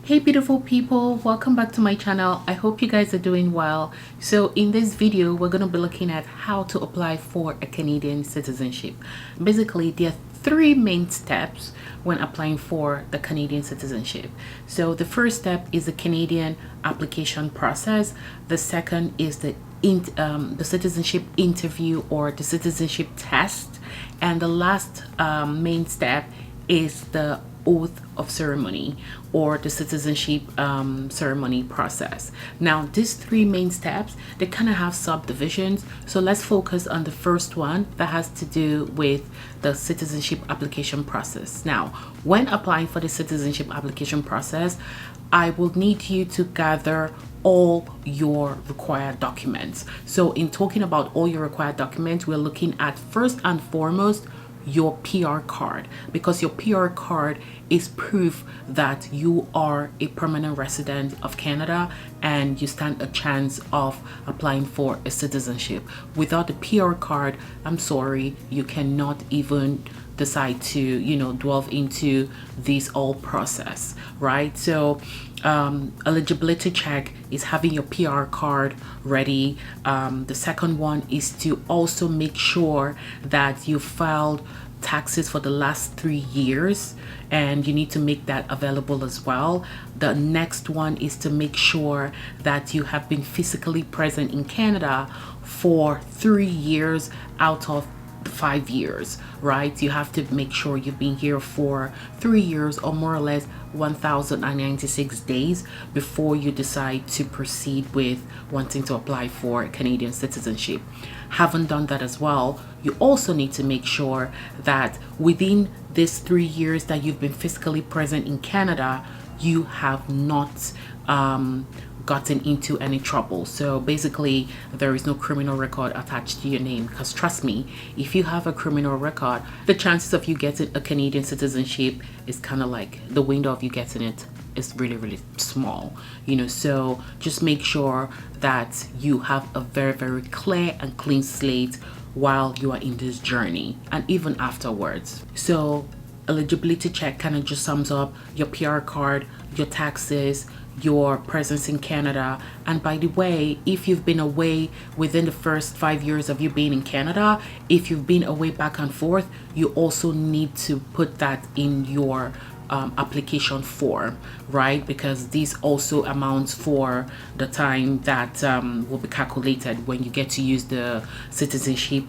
Hey beautiful people, welcome back to my channel. I hope you guys are doing well. So in this video we're going to be looking at how to apply for a Canadian citizenship. Basically there are three main steps when applying for the Canadian citizenship. So the first step is the Canadian application process. The second is the citizenship interview or the citizenship test, and the last main step is the oath of ceremony or the citizenship ceremony process. Now these three main steps, they kind of have subdivisions, so let's focus on the first one that has to do with the citizenship application process. Now when applying for the citizenship application process, I will need you to gather all your required documents. So in talking about all your required documents, we're looking at first and foremost your PR card, because your PR card is proof that you are a permanent resident of Canada and you stand a chance of applying for a citizenship. Without the PR card, I'm sorry, you cannot even decide to delve into this whole process, right? So eligibility check is having your PR card ready. The second one is to also make sure that you filed taxes for the last 3 years, and you need to make that available as well. The next one is to make sure that you have been physically present in Canada for 3 years out of 5 years, right? You have to make sure you've been here for 3 years or more or less 1,096 days before you decide to proceed with wanting to apply for Canadian citizenship. Haven't done that as well, you also need to make sure that within this 3 years that you've been physically present in Canada, you have not gotten into any trouble. So basically there is no criminal record attached to your name, because trust me, if you have a criminal record, the chances of you getting a Canadian citizenship is kind of like the window of you getting it is really small, so just make sure that you have a very clear and clean slate while you are in this journey and even afterwards. So eligibility check kind of just sums up your PR card, your taxes, your presence in Canada. And by the way, if you've been away within the first 5 years of you being in Canada, if you've been away back and forth, you also need to put that in your application form, right? Because this also amounts for the time that will be calculated when you get to use the citizenship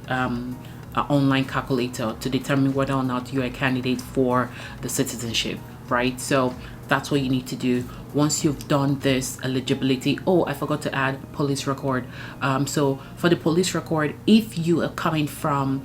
online calculator to determine whether or not you're a candidate for the citizenship, right? So that's what you need to do once you've done this eligibility. Oh, I forgot to add police record. So for the police record, if you are coming from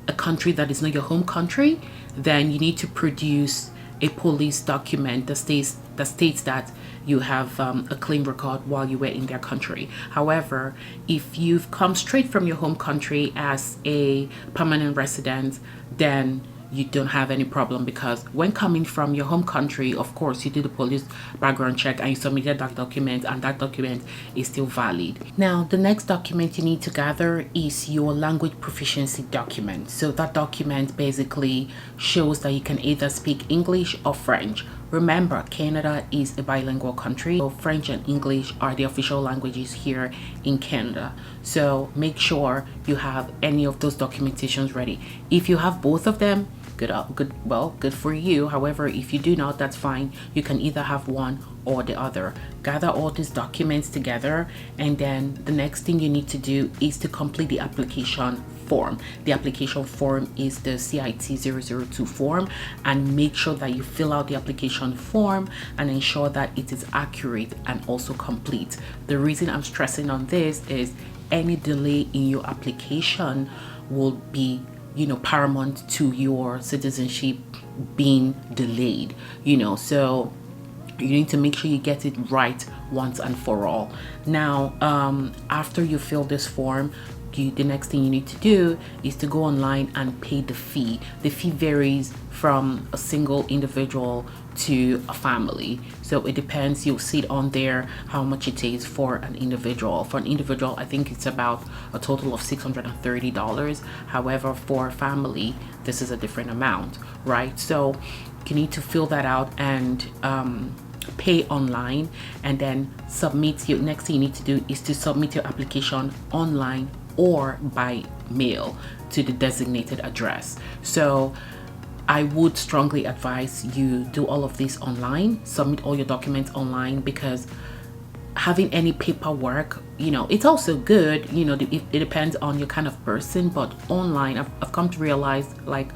a country that is not your home country, then you need to produce a police document that states that you have a clean record while you were in their country. However, if you've come straight from your home country as a permanent resident, then you don't have any problem, because when coming from your home country, of course you do the police background check and you submitted that document, and that document is still valid. Now the next document you need to gather is your language proficiency document. So that document basically shows that you can either speak English or French. Remember, Canada is a bilingual country, so French and English are the official languages here in Canada. So make sure you have any of those documentations ready. If you have both of them, good for you. However, if you do not, that's fine. You can either have one or the other. Gather all these documents together, and then the next thing you need to do is to complete the application form. The application form is the CIT 002 form, and make sure that you fill out the application form and ensure that it is accurate and also complete. The reason I'm stressing on this is any delay in your application will be paramount to your citizenship being delayed, so you need to make sure you get it right once and for all. Now after you fill this form, the next thing you need to do is to go online and pay the fee. The fee varies from a single individual to a family, so it depends. You'll see it on there how much it is for an individual. For an individual, I think it's about a total of $630. However, for a family, this is a different amount, right? So you need to fill that out and pay online, and then submit your next thing you need to do is to submit your application online or by mail to the designated address. So I would strongly advise you do all of this online, submit all your documents online, because having any paperwork, it's also good, it depends on your kind of person, but online, I've come to realize, like,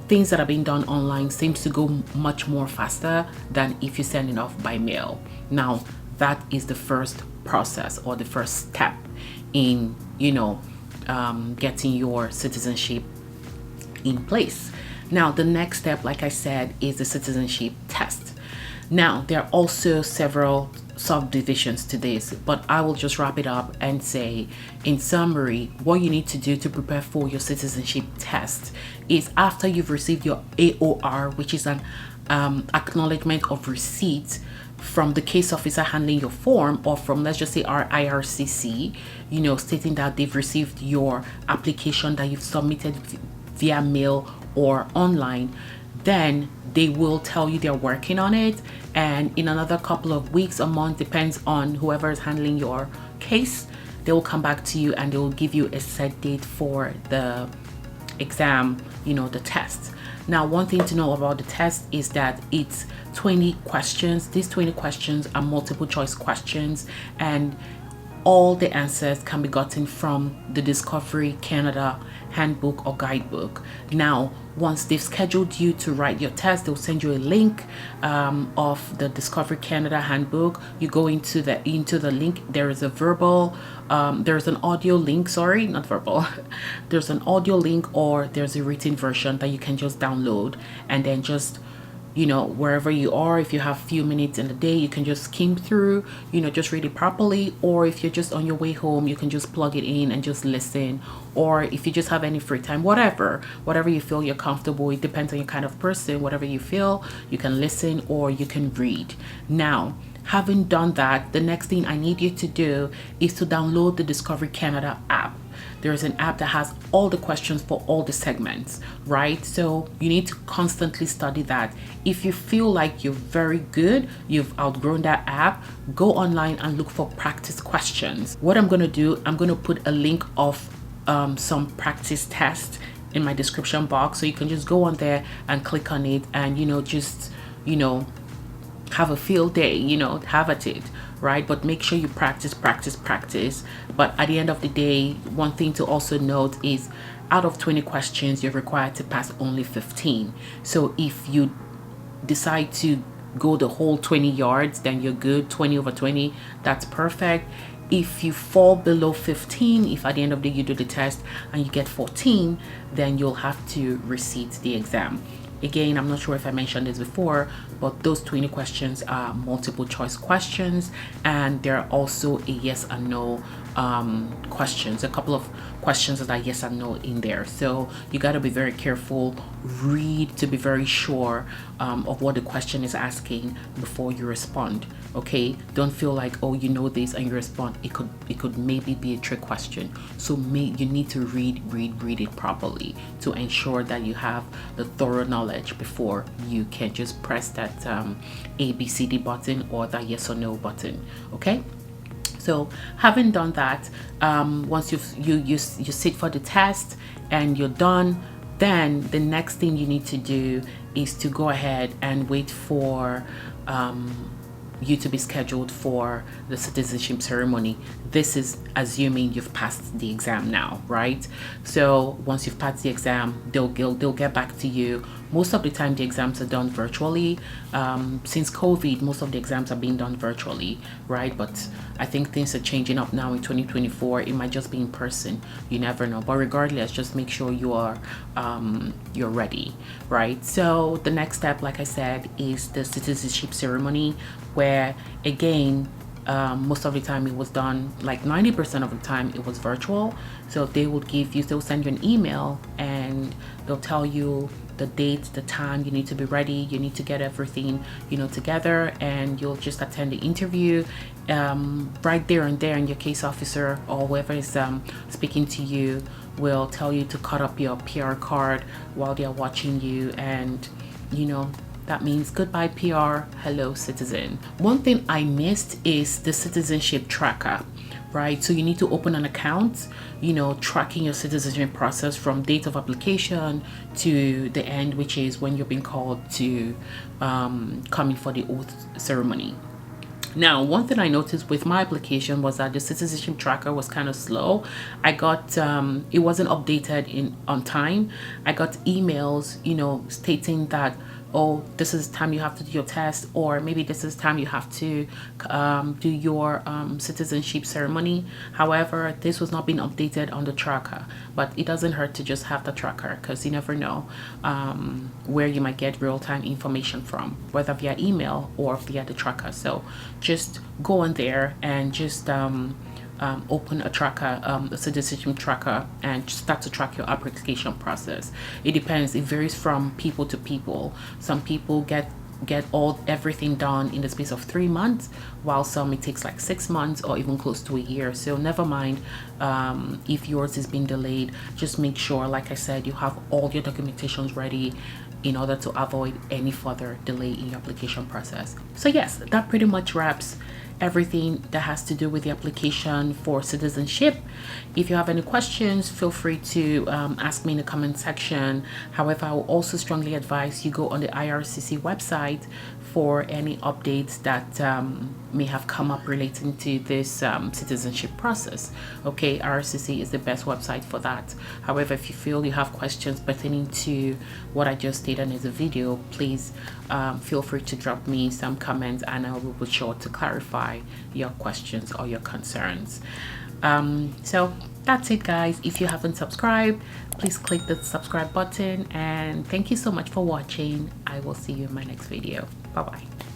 things that are being done online seems to go much more faster than if you send it off by mail. Now, that is the first process or the first step in, getting your citizenship in place. Now, the next step, like I said, is the citizenship test. Now, there are also several subdivisions to this, but I will just wrap it up and say, in summary, what you need to do to prepare for your citizenship test is, after you've received your AOR, which is an acknowledgement of receipt from the case officer handling your form, or from, let's just say, our IRCC, stating that they've received your application that you've submitted via mail or online, then they will tell you they're working on it, and in another couple of weeks, a month, depends on whoever is handling your case, they will come back to you and they will give you a set date for the exam, the test. Now, one thing to know about the test is that it's 20 questions. These 20 questions are multiple choice questions, and all the answers can be gotten from the Discovery Canada handbook or guidebook. Now, once they've scheduled you to write your test, they'll send you a link of the Discovery Canada handbook. You go into the link. There is a verbal, there's an audio link. Sorry, not verbal. There's an audio link, or there's a written version that you can just download, and then just, wherever you are, if you have a few minutes in the day, you can just skim through, just read it properly. Or if you're just on your way home, you can just plug it in and just listen. Or if you just have any free time, whatever you feel you're comfortable, it depends on your kind of person. Whatever you feel, you can listen or you can read. Now, having done that, the next thing I need you to do is to download the Discovery Canada app. There's an app that has all the questions for all the segments, right? So you need to constantly study that. If you feel like you're very good, you've outgrown that app, go online and look for practice questions. What I'm going to do, I'm going to put a link of some practice tests in my description box, so you can just go on there and click on it and, just, have a field day, have at it, right? But make sure you practice. But at the end of the day, one thing to also note is, out of 20 questions, you're required to pass only 15. So if you decide to go the whole 20 yards, then you're good. 20 over 20, that's perfect. If you fall below 15, if at the end of the day you do the test and you get 14, then you'll have to resit the exam. Again, I'm not sure if I mentioned this before, but those 20 questions are multiple choice questions, and there are also a yes and no questions, a couple of questions that are yes and no in there. So you got to be very careful, read to be very sure of what the question is asking before you respond. Okay, don't feel like, oh, you know this and you respond. It could maybe be a trick question. So you need to read it properly to ensure that you have the thorough knowledge before you can just press that ABCD button or that yes or no button. Okay. So having done that, once you sit for the test and you're done, then the next thing you need to do is to go ahead and wait for you to be scheduled for the citizenship ceremony. This is assuming you've passed the exam now, right? So once you've passed the exam, they'll get back to you. Most of the time the exams are done virtually. Since COVID, most of the exams are being done virtually, right? But I think things are changing up now in 2024. It might just be in person. You never know. But regardless, just make sure you're ready, right? So the next step, like I said, is the citizenship ceremony, where again, most of the time it was done, like 90% of the time it was virtual. So they'll send you an email and they'll tell you the date, the time, you need to be ready, you need to get everything, together, and you'll just attend the interview right there and there, and your case officer or whoever is speaking to you will tell you to cut up your PR card while they're watching you, and That means goodbye PR, hello citizen. One thing I missed is the citizenship tracker, right? So you need to open an account, you know, tracking your citizenship process from date of application to the end, which is when you're being called to come in for the oath ceremony. Now, one thing I noticed with my application was that the citizenship tracker was kind of slow. I got it wasn't updated on time. I got emails, you know, stating that, oh, this is time you have to do your test, or maybe this is time you have to do your citizenship ceremony. However, this was not being updated on the tracker, but it doesn't hurt to just have the tracker, because you never know where you might get real-time information from, whether via email or via the tracker. So just go on there and just open a tracker, a citizenship tracker, and start to track your application process. It depends. It varies from people to people. Some people get everything done in the space of 3 months, while some it takes like 6 months or even close to a year. So never mind if yours is being delayed. Just make sure, like I said, you have all your documentations ready in order to avoid any further delay in your application process. So yes, that pretty much wraps everything that has to do with the application for citizenship. If you have any questions, feel free to ask me in the comment section. However, I will also strongly advise you go on the IRCC website for any updates that may have come up relating to this citizenship process. Okay, IRCC is the best website for that. However, if you feel you have questions pertaining to what I just stated in the video, please feel free to drop me some comments and I will be sure to clarify your questions or your concerns. So that's it, guys. If you haven't subscribed, please click the subscribe button, and thank you so much for watching. I will see you in my next video. Bye bye.